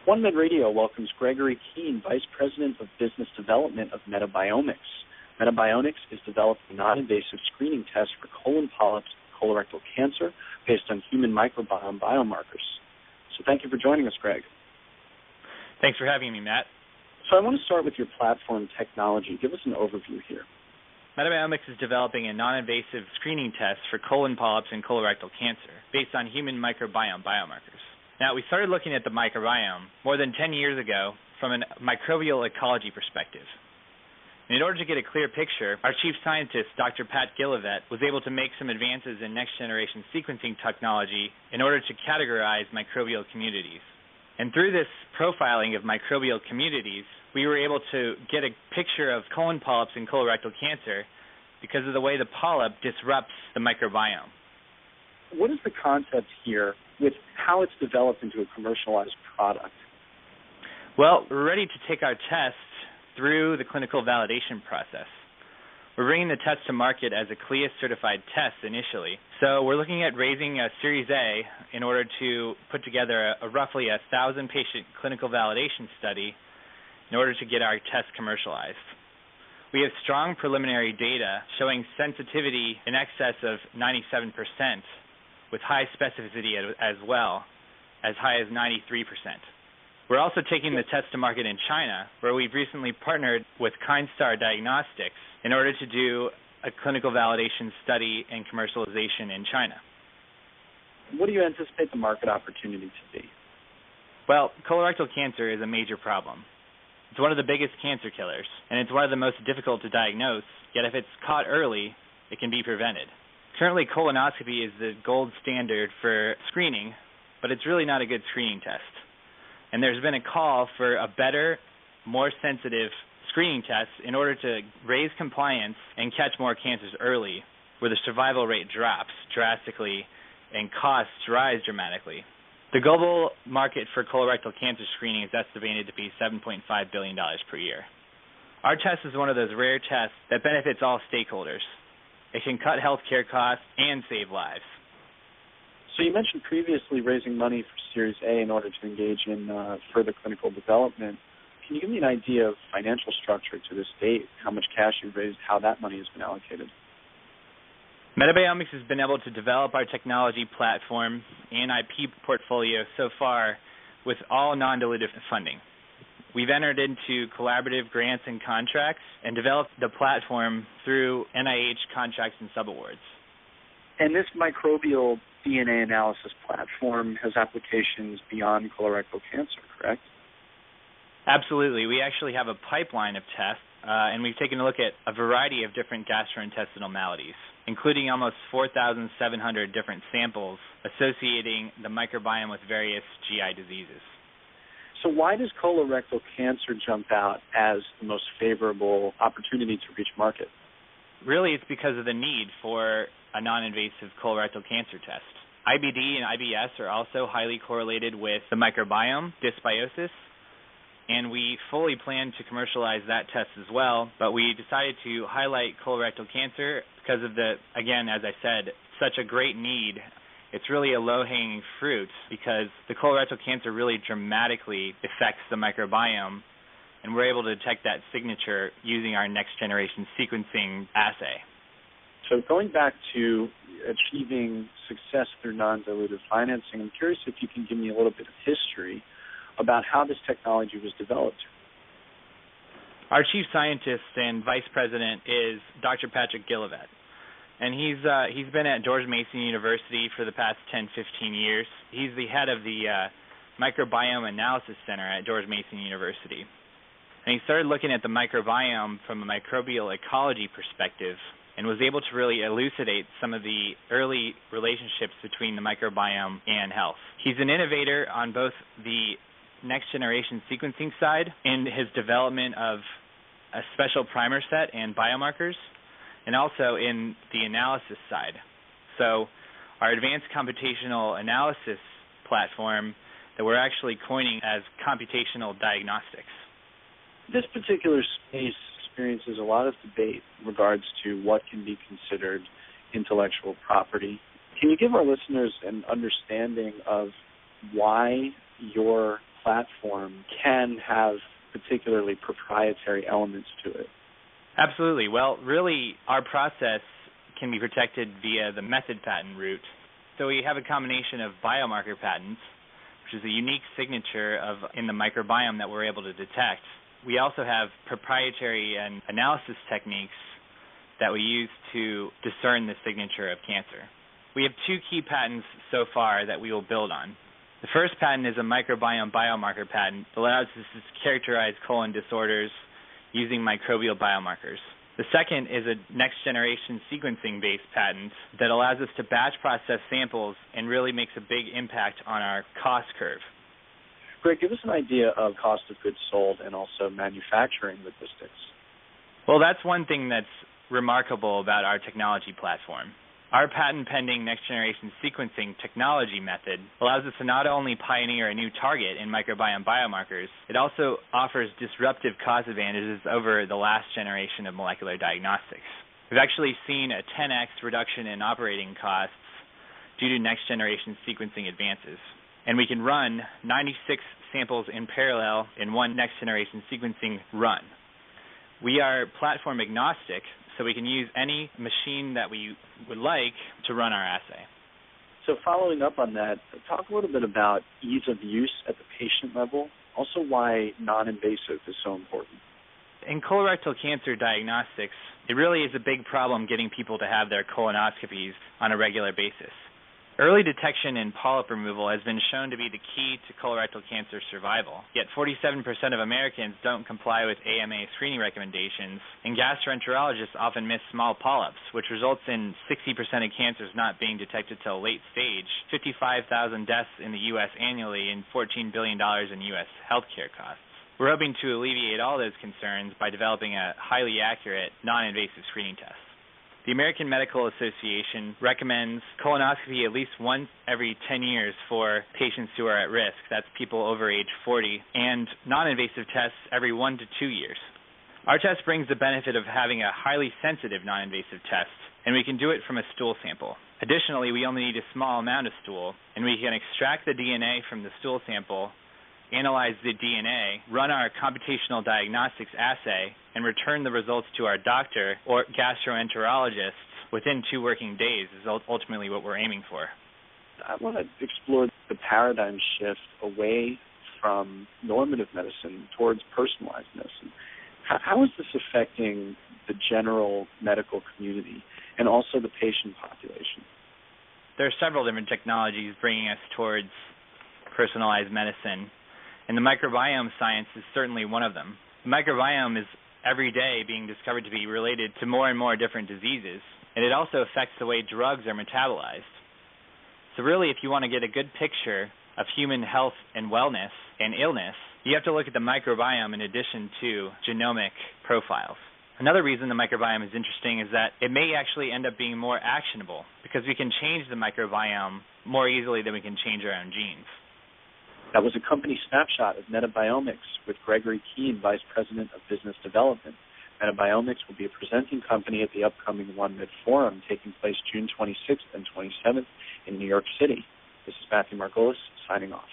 OneMedRadio welcomes Gregory Kuehn, Vice President of Business Development of Metabiomics. Metabiomics is developing a non-invasive screening test for colon polyps and colorectal cancer based on human microbiome biomarkers. So thank you for joining us, Greg. Thanks for having me, Matt. So I want to start with your platform technology. Give us an overview here. Metabiomics is developing a non-invasive screening test for colon polyps and colorectal cancer based on human microbiome biomarkers. Now, we started looking at the microbiome more than 10 years ago from a microbial ecology perspective. In order to get a clear picture, our chief scientist, Dr. Pat Gillivet, was able to make some advances in next-generation sequencing technology in order to categorize microbial communities. And through this profiling of microbial communities, we were able to get a picture of colon polyps and colorectal cancer because of the way the polyp disrupts the microbiome. What is the concept here with how it's developed into a commercialized product? Well, we're ready to take our test through the clinical validation process. We're bringing the test to market as a CLIA-certified test initially. So we're looking at raising a Series A in order to put together a roughly 1,000-patient clinical validation study in order to get our test commercialized. We have strong preliminary data showing sensitivity in excess of 97%, with high specificity as well, as high as 93%. We're also taking the test to market in China, where we've recently partnered with Kuehn Diagnostics in order to do a clinical validation study and commercialization in China. What do you anticipate the market opportunity to be? Well, colorectal cancer is a major problem. It's one of the biggest cancer killers, and it's one of the most difficult to diagnose, yet if it's caught early, it can be prevented. Currently, colonoscopy is the gold standard for screening, but it's really not a good screening test. And there's been a call for a better, more sensitive screening test in order to raise compliance and catch more cancers early, where the survival rate drops drastically and costs rise dramatically. The global market for colorectal cancer screening is estimated to be $7.5 billion per year. Our test is one of those rare tests that benefits all stakeholders. It can cut healthcare costs and save lives. So you mentioned previously raising money for Series A in order to engage in further clinical development. Can you give me an idea of financial structure to this date, how much cash you've raised, how that money has been allocated? Metabiomics has been able to develop our technology platform and IP portfolio so far with all non-dilutive funding. We've entered into collaborative grants and contracts and developed the platform through NIH contracts and subawards. And this microbial DNA analysis platform has applications beyond colorectal cancer, correct? Absolutely. We actually have a pipeline of tests, and we've taken a look at a variety of different gastrointestinal maladies, including almost 4,700 different samples associating the microbiome with various GI diseases. So why does colorectal cancer jump out as the most favorable opportunity to reach market? Really, it's because of the need for a non-invasive colorectal cancer test. IBD and IBS are also highly correlated with the microbiome dysbiosis, and we fully plan to commercialize that test as well, but we decided to highlight colorectal cancer because of the, again, as I said, such a great need. It's really a low-hanging fruit because the colorectal cancer really dramatically affects the microbiome, and we're able to detect that signature using our next-generation sequencing assay. So going back to achieving success through non-dilutive financing, I'm curious if you can give me a little bit of history about how this technology was developed. Our chief scientist and vice president is Dr. Patrick Gillivet, and he's been at George Mason University for the past 10, 15 years. He's the head of the Microbiome Analysis Center at George Mason University. And he started looking at the microbiome from a microbial ecology perspective and was able to really elucidate some of the early relationships between the microbiome and health. He's an innovator on both the next-generation sequencing side in his development of a special primer set and biomarkers, and also in the analysis side. So our advanced computational analysis platform that we're actually coining as computational diagnostics. This particular space experiences a lot of debate in regards to what can be considered intellectual property. Can you give our listeners an understanding of why your platform can have particularly proprietary elements to it? Absolutely. Well, really, our process can be protected via the method patent route. So we have a combination of biomarker patents, which is a unique signature in the microbiome that we're able to detect. We also have proprietary and analysis techniques that we use to discern the signature of cancer. We have two key patents so far that we will build on. The first patent is a microbiome biomarker patent that allows us to characterize colon disorders using microbial biomarkers. The second is a next-generation sequencing-based patent that allows us to batch process samples and really makes a big impact on our cost curve. Greg, give us an idea of cost of goods sold and also manufacturing logistics. Well, that's one thing that's remarkable about our technology platform. Our patent-pending next-generation sequencing technology method allows us to not only pioneer a new target in microbiome biomarkers, it also offers disruptive cost advantages over the last generation of molecular diagnostics. We've actually seen a 10x reduction in operating costs due to next-generation sequencing advances. And we can run 96 samples in parallel in one next-generation sequencing run. We are platform agnostic, so we can use any machine that we would like to run our assay. So following up on that, talk a little bit about ease of use at the patient level, also why non-invasive is so important. In colorectal cancer diagnostics, it really is a big problem getting people to have their colonoscopies on a regular basis. Early detection and polyp removal has been shown to be the key to colorectal cancer survival, yet 47% of Americans don't comply with AMA screening recommendations, and gastroenterologists often miss small polyps, which results in 60% of cancers not being detected till late stage, 55,000 deaths in the U.S. annually, and $14 billion in U.S. healthcare costs. We're hoping to alleviate all those concerns by developing a highly accurate, non-invasive screening test. The American Medical Association recommends colonoscopy at least once every 10 years for patients who are at risk. That's people over age 40, and non-invasive tests every 1 to 2 years. Our test brings the benefit of having a highly sensitive non-invasive test, and we can do it from a stool sample. Additionally, we only need a small amount of stool, and we can extract the DNA from the stool sample, analyze the DNA, run our computational diagnostics assay, and return the results to our doctor or gastroenterologist within 2 working days is ultimately what we're aiming for. I want to explore the paradigm shift away from normative medicine towards personalized medicine. How is this affecting the general medical community and also the patient population? There are several different technologies bringing us towards personalized medicine, and the microbiome science is certainly one of them. The microbiome is every day being discovered to be related to more and more different diseases, and it also affects the way drugs are metabolized. So really, if you want to get a good picture of human health and wellness and illness, you have to look at the microbiome in addition to genomic profiles. Another reason the microbiome is interesting is that it may actually end up being more actionable because we can change the microbiome more easily than we can change our own genes. That was a company snapshot of Metabiomics with Gregory Kuehn, Vice President of Business Development. Metabiomics will be a presenting company at the upcoming OneMed Forum taking place June 26th and 27th in New York City. This is Matthew Margolis signing off.